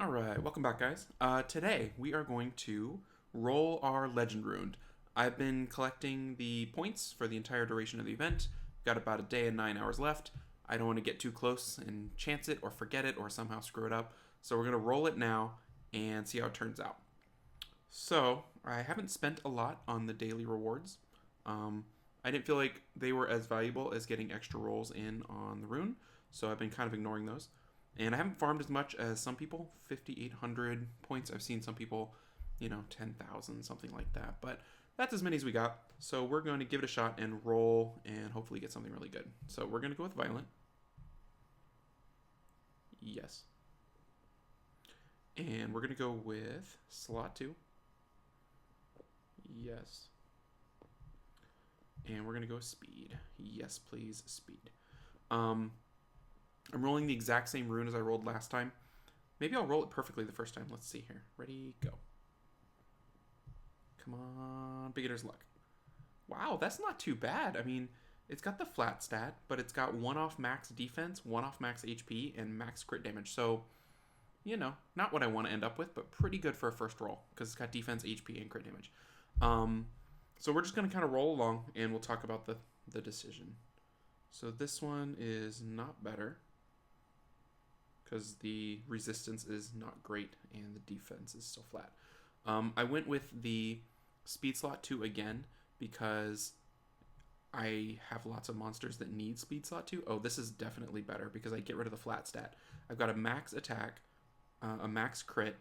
Alright, welcome back, guys. Today we are going to roll our Legend Rune. I've been collecting the points for the entire duration of the event. Got about a day and 9 hours left. I don't want to get too close and chance it or forget it or somehow screw it up. So we're going to roll it now and see how it turns out. So, I haven't spent a lot on the daily rewards. I didn't feel like they were as valuable as getting extra rolls in on the rune, so I've been kind of ignoring those. And I haven't farmed as much as some people, 5,800 points. I've seen some people, 10,000, something like that. But that's as many as we got. So we're going to give it a shot and roll and hopefully get something really good. So we're going to go with Violent. Yes. And we're going to go with Slot 2. Yes. And we're going to go with Speed. Yes, please, Speed. I'm rolling the exact same rune as I rolled last time. Maybe I'll roll it perfectly the first time. Let's see here. Ready, go. Come on, beginner's luck. Wow, that's not too bad. I mean, it's got the flat stat, but it's got 1 off max defense, 1 off max HP, and max crit damage. So, not what I want to end up with, but pretty good for a first roll, because it's got defense, HP, and crit damage. So we're just going to kind of roll along, and we'll talk about the decision. So this one is not better, because the resistance is not great and the defense is still flat. I went with the speed slot 2 again because I have lots of monsters that need speed slot 2. Oh, this is definitely better because I get rid of the flat stat. I've got a max attack, a max crit,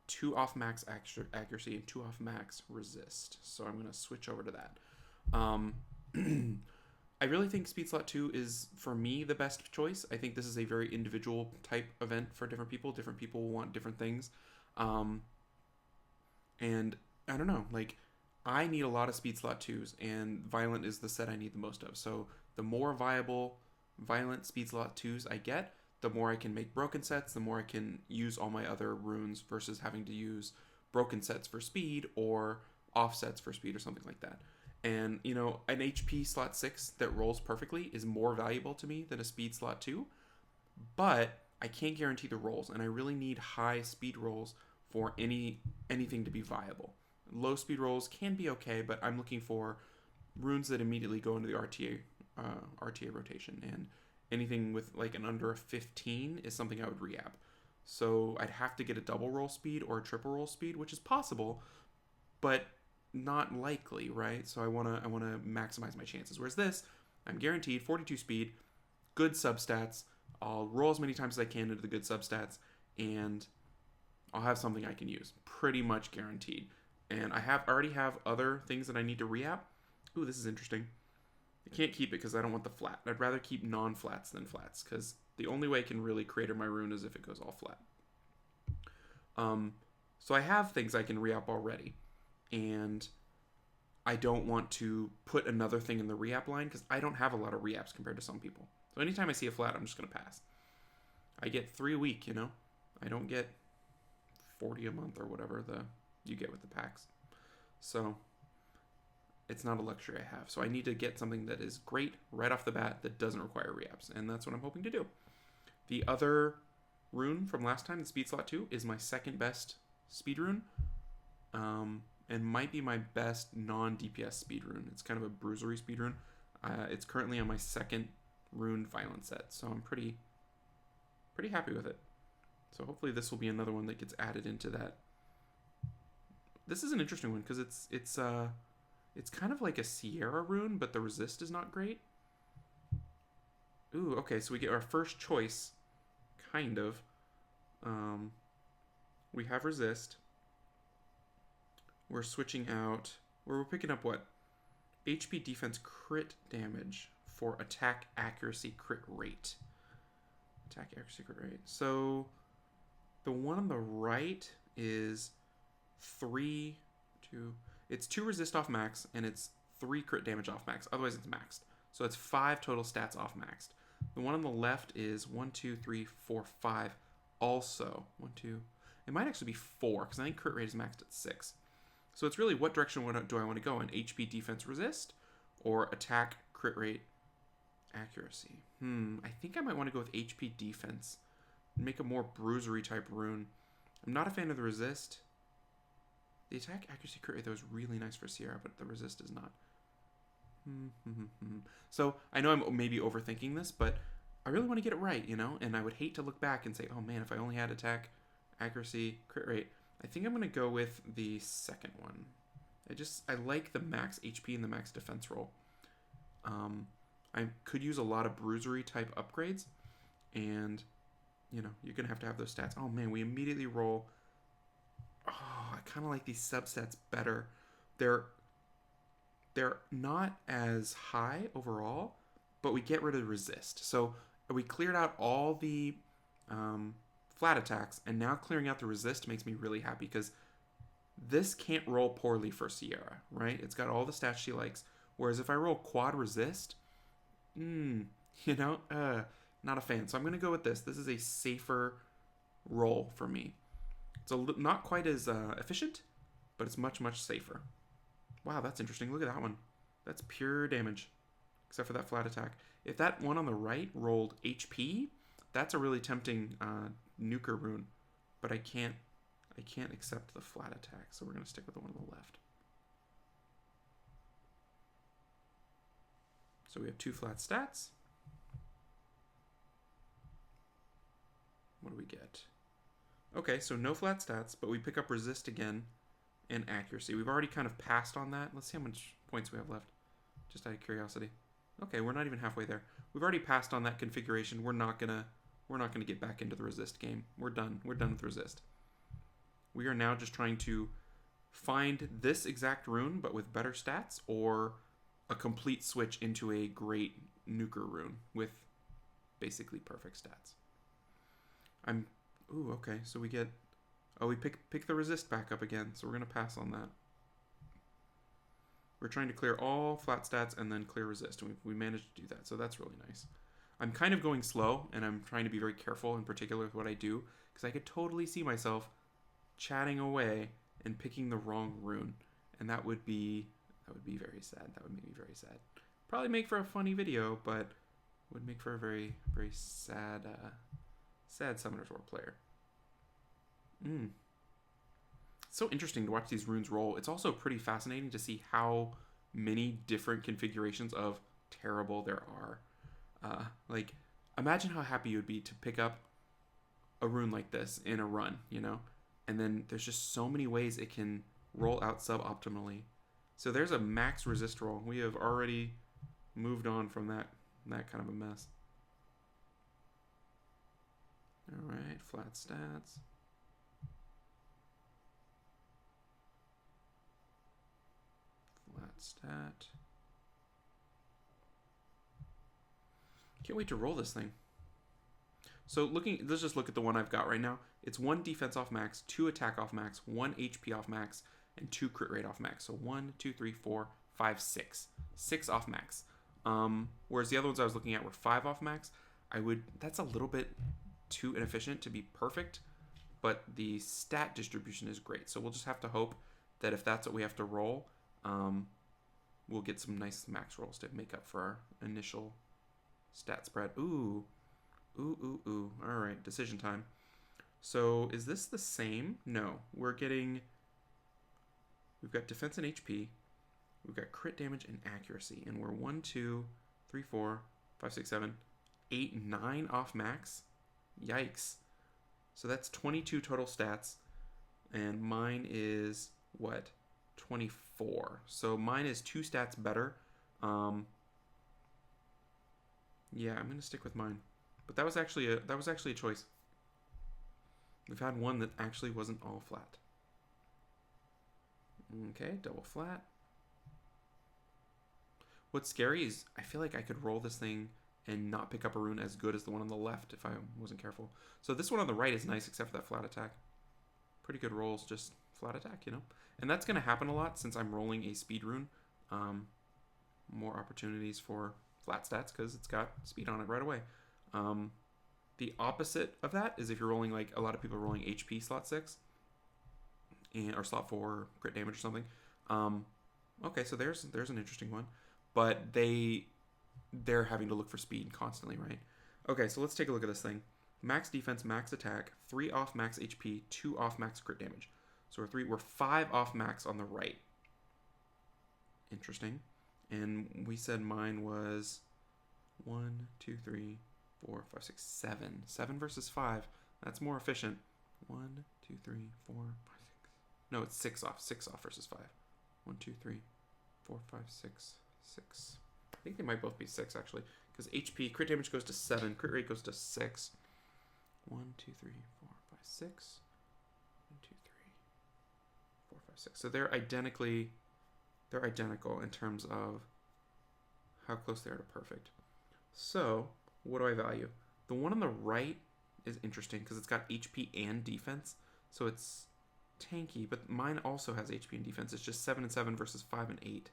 2 off max accuracy, and 2 off max resist. So I'm going to switch over to that. I really think Speed Slot 2 is, for me, the best choice. I think this is a very individual type event for different people. Different people want different things. And I don't know, I need a lot of Speed Slot 2s, and Violent is the set I need the most of. So the more viable Violent Speed Slot 2s I get, the more I can make broken sets, the more I can use all my other runes versus having to use broken sets for speed or offsets for speed or something like that. And, an HP slot 6 that rolls perfectly is more valuable to me than a speed slot 2. But I can't guarantee the rolls, and I really need high speed rolls for anything to be viable. Low speed rolls can be okay, but I'm looking for runes that immediately go into the RTA rotation. And anything with an under a 15 is something I would re-app. So I'd have to get a double roll speed or a triple roll speed, which is possible, but not likely, right? So I want to maximize my chances. Whereas this, I'm guaranteed 42 speed, good substats. I'll roll as many times as I can into the good substats, and I'll have something I can use. Pretty much guaranteed. And I already have other things that I need to re-app. Ooh, this is interesting. I can't keep it because I don't want the flat. I'd rather keep non-flats than flats, because the only way I can really crater my rune is if it goes all flat. So I have things I can re-app already. And I don't want to put another thing in the re-app line because I don't have a lot of re-apps compared to some people. So anytime I see a flat, I'm just going to pass. I get 3 a week, I don't get 40 a month or whatever you get with the packs. So it's not a luxury I have. So I need to get something that is great right off the bat that doesn't require re-apps. And that's what I'm hoping to do. The other rune from last time, the Speed Slot 2, is my second best speed rune. And might be my best non-DPS speed rune. It's kind of a bruisery speed rune. It's currently on my second rune Violent set, so I'm pretty happy with it. So hopefully this will be another one that gets added into that. This is an interesting one because it's kind of like a Sierra rune, but the resist is not great. Ooh, okay, so we get our first choice, kind of. We have resist. We're switching out, we're picking up what? HP defense crit damage for attack accuracy crit rate. Attack accuracy crit rate. So the one on the right is it's 2 resist off max, and it's 3 crit damage off max. Otherwise it's maxed. So it's 5 total stats off maxed. The one on the left is 1, 2, 3, 4, 5. Also, 1, 2. It might actually be 4, because I think crit rate is maxed at 6. So it's really, what direction do I want to go in? HP defense resist or attack crit rate accuracy? I think I might want to go with HP defense make a more bruisery type rune. I'm not a fan of the resist. The attack accuracy crit rate though is really nice for Sierra, but the resist is not. So I know I'm maybe overthinking this, but I really want to get it right, you know? And I would hate to look back and say, oh man, if I only had attack, accuracy, crit rate. I think I'm going to go with the second one. I like the max HP and the max defense roll. I could use a lot of bruisery type upgrades, and you know, you're going to have those stats. Oh man, we immediately roll. Oh, I kind of like these substats better. They're not as high overall, but we get rid of the resist. So we cleared out all the flat attacks, and now clearing out the resist makes me really happy because this can't roll poorly for Sierra, right? It's got all the stats she likes. Whereas if I roll quad resist, you know, not a fan. So I'm going to go with this. This is a safer roll for me. It's not quite as efficient, but it's much, much safer. Wow, that's interesting. Look at that one. That's pure damage, except for that flat attack. If that one on the right rolled HP, that's a really tempting nuker rune, but I can't accept the flat attack, so we're going to stick with the one on the left. So we have 2 flat stats. What do we get? Okay, so no flat stats, but we pick up resist again and accuracy. We've already kind of passed on that. Let's see how much points we have left, just out of curiosity. Okay, we're not even halfway there. We've already passed on that configuration. We're not gonna get back into the resist game. We're done. We're done with resist. We are now just trying to find this exact rune, but with better stats, or a complete switch into a great nuker rune with basically perfect stats. Ooh, okay, so we get... Oh, we pick the resist back up again, so we're going to pass on that. We're trying to clear all flat stats and then clear resist, and we managed to do that, so that's really nice. I'm kind of going slow, and I'm trying to be very careful in particular with what I do, because I could totally see myself chatting away and picking the wrong rune, and that would be very sad. That would make me very sad. Probably make for a funny video, but would make for a very, very sad, sad Summoner's War player. It's so interesting to watch these runes roll. It's also pretty fascinating to see how many different configurations of terrible there are. Like, imagine how happy you would be to pick up a rune like this in a run, you know? And then there's just so many ways it can roll out suboptimally. So there's a max resist roll. We have already moved on from that kind of a mess. Alright, flat stats. Flat stat. Can't wait to roll this thing. So let's just look at the one I've got right now. It's 1 defense off max, 2 attack off max, 1 HP off max, and 2 crit rate off max. So 1, 2, 3, 4, 5, 6. 6 off max. Whereas the other ones I was looking at were 5 off max. That's a little bit too inefficient to be perfect, but the stat distribution is great. So we'll just have to hope that if that's what we have to roll, we'll get some nice max rolls to make up for our initial stat spread. Ooh. All right, decision time. So is this the same? No, we've got defense and HP. We've got crit damage and accuracy, and we're 1, 2, 3, 4, 5, 6, 7, 8, 9 off max. Yikes. So that's 22 total stats, and mine is what? 24. So mine is 2 stats better. Yeah, I'm gonna stick with mine. But that was actually a choice. We've had one that actually wasn't all flat. Okay, double flat. What's scary is I feel like I could roll this thing and not pick up a rune as good as the one on the left if I wasn't careful. So this one on the right is nice except for that flat attack. Pretty good rolls, just flat attack, you know? And that's going to happen a lot since I'm rolling a speed rune. More opportunities for flat stats because it's got speed on it right away. The opposite of that is if you're rolling, like a lot of people are rolling HP slot 6 or slot 4 crit damage or something. Okay, so there's an interesting one, but they're having to look for speed constantly, right? Okay, so let's take a look at this thing. max defense, max attack, 3 off max HP, 2 off max crit damage. So we're 5 off max on the right. Interesting. And we said mine was 1, 2, 3, 4, 5, 6, 7. 7 versus 5. That's more efficient. 1, 2, 3, 4, 5, 6. No, it's 6 off. 6 off versus 5. 1, 2, 3, 4, 5, 6, 6. I think they might both be 6 actually. Because HP, crit damage goes to 7. Crit rate goes to 6. 1, 2, 3, 4, 5, 6. 1, 2, 3, 4, 5, 6. So they're identical in terms of how close they are to perfect. So, what do I value? The one on the right is interesting because it's got HP and defense. So it's tanky, but mine also has HP and defense. It's just 7 and 7 versus 5 and 8.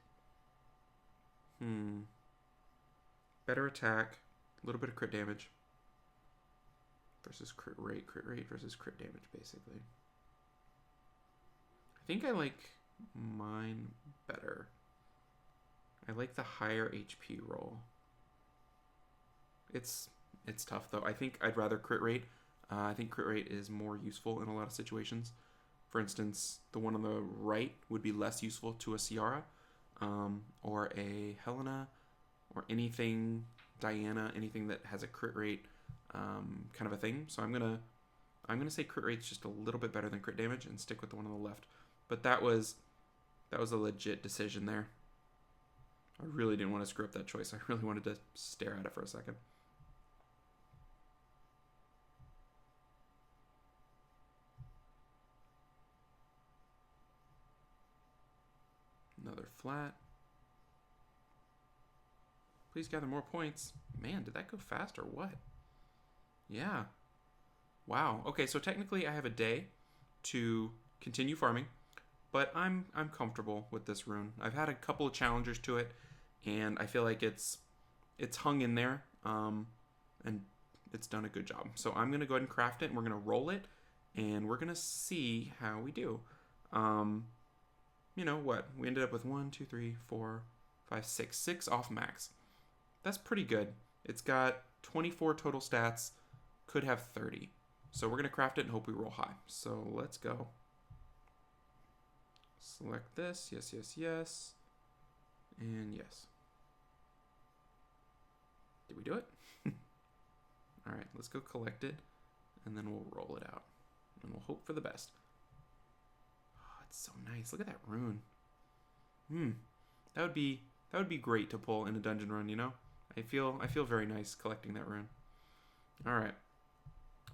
Better attack, a little bit of crit damage versus crit rate versus crit damage, basically. I think I like mine better. I like the higher HP roll. It's tough though. I think I'd rather crit rate. I think crit rate is more useful in a lot of situations. For instance, the one on the right would be less useful to a Ciara, or a Helena, or anything Diana, anything that has a crit rate, kind of a thing. So I'm gonna say crit rate's just a little bit better than crit damage and stick with the one on the left. But that was a legit decision there. I really didn't want to screw up that choice. I really wanted to stare at it for a second. Another flat. Please gather more points. Man, did that go fast or what? Yeah. Wow. Okay, so technically I have a day to continue farming, but I'm comfortable with this rune. I've had a couple of challengers to it, and I feel like it's hung in there, and it's done a good job. So I'm gonna go ahead and craft it, and we're gonna roll it, and we're gonna see how we do. You know what? We ended up with 1, 2, 3, 4, 5, 6. 6 off max. That's pretty good. It's got 24 total stats. Could have 30. So we're gonna craft it and hope we roll high. So let's go. Select this. Yes, yes, yes. And yes. Did we do it? All right, let's go collect it, and then we'll roll it out, and we'll hope for the best. Oh, it's so nice. Look at that rune. That would be great to pull in a dungeon run. You know, I feel very nice collecting that rune. All right.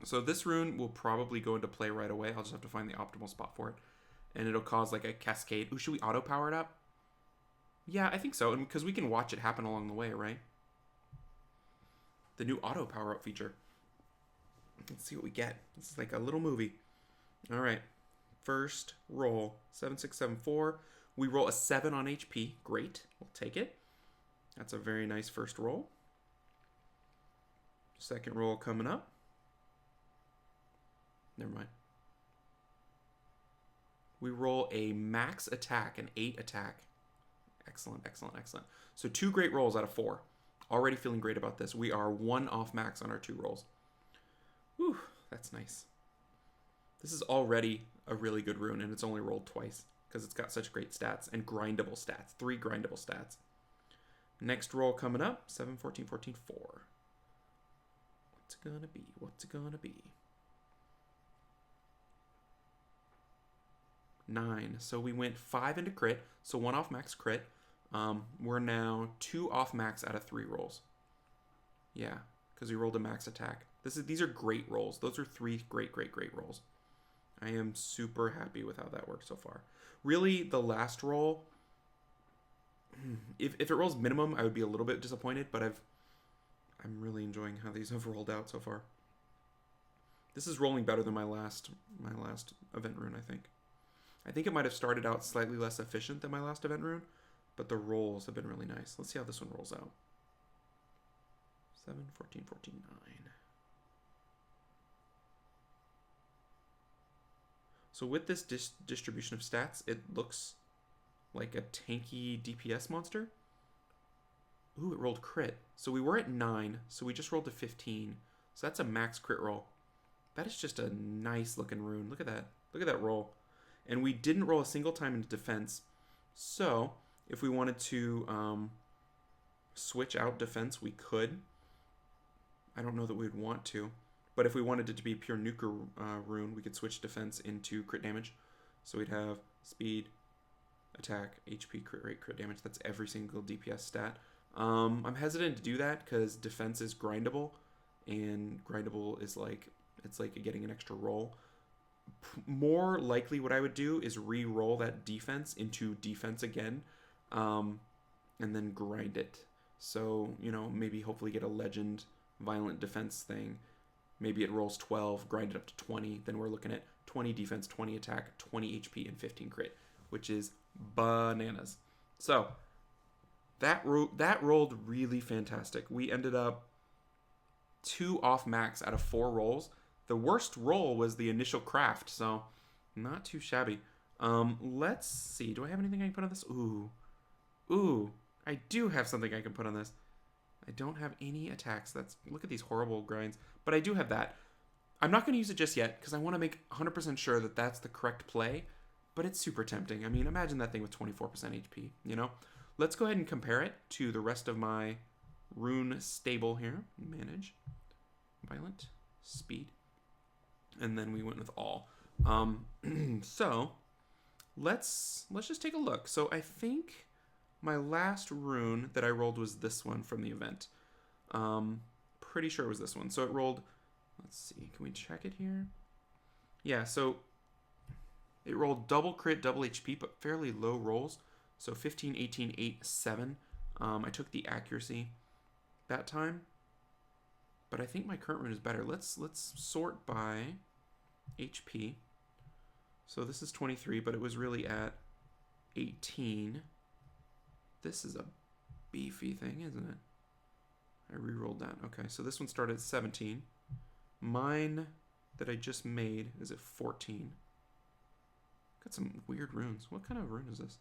So this rune will probably go into play right away. I'll just have to find the optimal spot for it, and it'll cause like a cascade. Ooh, should we auto power it up? Yeah, I think so, and because we can watch it happen along the way, right? The new auto power up feature. Let's see what we get. This is like a little movie. All right. First roll, 7, 6, 7, 4. We roll a 7 on HP. Great. We'll take it. That's a very nice first roll. Second roll coming up. Never mind. We roll a max attack, an 8 attack. Excellent, excellent, excellent. So 2 great rolls out of 4. Already feeling great about this. We are 1 off max on our 2 rolls. Whew, that's nice. This is already a really good rune, and it's only rolled twice because it's got such great stats and grindable stats. 3 grindable stats. Next roll coming up, 7, 14, 14, 4. What's it gonna be? What's it gonna be? 9. So we went 5 into crit, so 1 off max crit. We're now 2 off max out of 3 rolls. Yeah, because we rolled a max attack. These are great rolls. Those are 3 great rolls. I am super happy with how that worked so far. Really, the last roll, if it rolls minimum, I would be a little bit disappointed, but I'm really enjoying how these have rolled out so far. This is rolling better than my last event rune, I think. I think it might have started out slightly less efficient than my last event rune, but the rolls have been really nice. Let's see how this one rolls out. 7, 14, 14, 9. So with this distribution of stats, it looks like a tanky DPS monster. Ooh, it rolled crit. So we were at 9, so we just rolled a 15. So that's a max crit roll. That is just a nice looking rune. Look at that. Look at that roll. And we didn't roll a single time into defense. So if we wanted to switch out defense, we could. I don't know that we'd want to. But if we wanted it to be pure nuker rune, we could switch defense into crit damage. So we'd have speed, attack, HP, crit rate, crit damage. That's every single DPS stat. I'm hesitant to do that because defense is grindable. And grindable is like, it's like getting an extra roll. More likely what I would do is re-roll that defense into defense again. And then grind it. So, you know, maybe hopefully get a legend violent defense thing. Maybe it rolls 12, grind it up to 20. Then we're looking at 20 defense, 20 attack, 20 HP, and 15 crit, which is bananas. So that rolled really fantastic. We ended up 2 off max out of 4 rolls. The worst roll was the initial craft, so not too shabby. Let's see. Do I have anything I can put on this? Ooh, I do have something I can put on this. I don't have any attacks. Look at these horrible grinds. But I do have that. I'm not going to use it just yet because I want to make 100% sure that that's the correct play. But it's super tempting. I mean, imagine that thing with 24% HP, you know? Let's go ahead and compare it to the rest of my rune stable here. Manage. Violent. Speed. And then we went with all. So, let's just take a look. So, I think my last rune that I rolled was this one from the event. Pretty sure it was this one. So it rolled, let's see, can we check it here? Yeah, so it rolled double crit, double HP, but fairly low rolls. So 15, 18, 8, 7. I took the accuracy that time. But I think my current rune is better. Let's sort by HP. So this is 23, but it was really at 18. This is a beefy thing, isn't it? I re-rolled that. Okay, so this one started at 17. Mine that I just made is at 14. Got some weird runes. What kind of rune is this?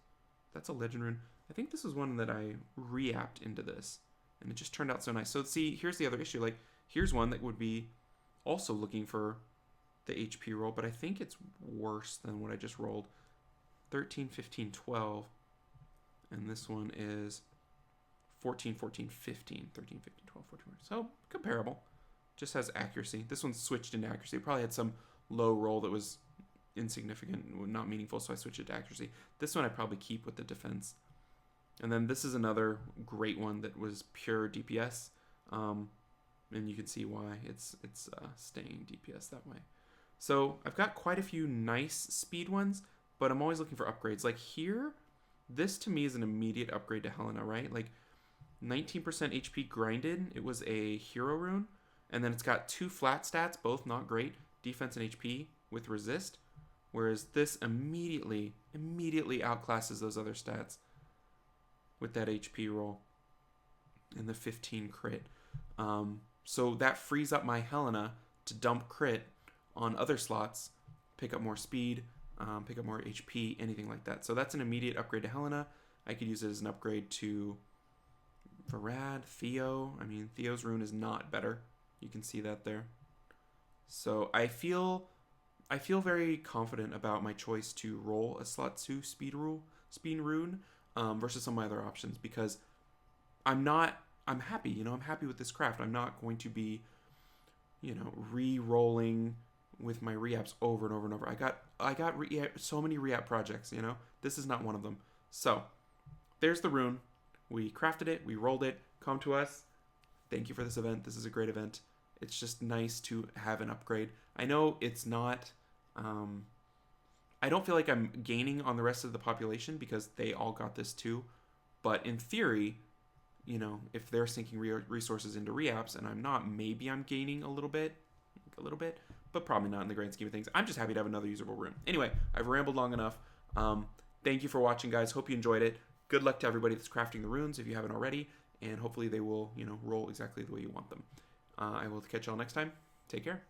That's a legend rune. I think this is one that I re-apped into this. And it just turned out so nice. So see, here's the other issue. Like, here's one that would be also looking for the HP roll, but I think it's worse than what I just rolled. 13, 15, 12. And this one is 14, 14, 15, 13, 15, 12, 14. So comparable. Just has accuracy. This one switched into accuracy. It probably had some low roll that was insignificant, not meaningful, so I switched it to accuracy. This one I probably keep with the defense. And then this is another great one that was pure DPS. And you can see why it's staying DPS that way. So I've got quite a few nice speed ones, but I'm always looking for upgrades. Like here, this to me is an immediate upgrade to Helena, right? Like 19% HP grinded. It was a hero rune. And then it's got 2 flat stats, both not great. Defense and HP with resist. Whereas this immediately outclasses those other stats with that HP roll and the 15 crit. So that frees up my Helena to dump crit on other slots, pick up more speed, pick up more HP, anything like that. So that's an immediate upgrade to Helena. I could use it as an upgrade to Varad, Theo. I mean, Theo's rune is not better. You can see that there. So I feel very confident about my choice to roll a slot 2 speed rune versus some of my other options because I'm happy, I'm happy with this craft. I'm not going to be, re-rolling with my re-apps over and over and over. I got so many re-app projects, This is not one of them. So, there's the rune. We crafted it, we rolled it. Come to us. Thank you for this event. This is a great event. It's just nice to have an upgrade. I know it's not I don't feel like I'm gaining on the rest of the population because they all got this too. But in theory, if they're sinking resources into re-apps and I'm not, maybe I'm gaining a little bit, but probably not in the grand scheme of things. I'm just happy to have another usable rune. Anyway, I've rambled long enough. Thank you for watching, guys. Hope you enjoyed it. Good luck to everybody that's crafting the runes if you haven't already, and hopefully they will, roll exactly the way you want them. I will catch y'all next time. Take care.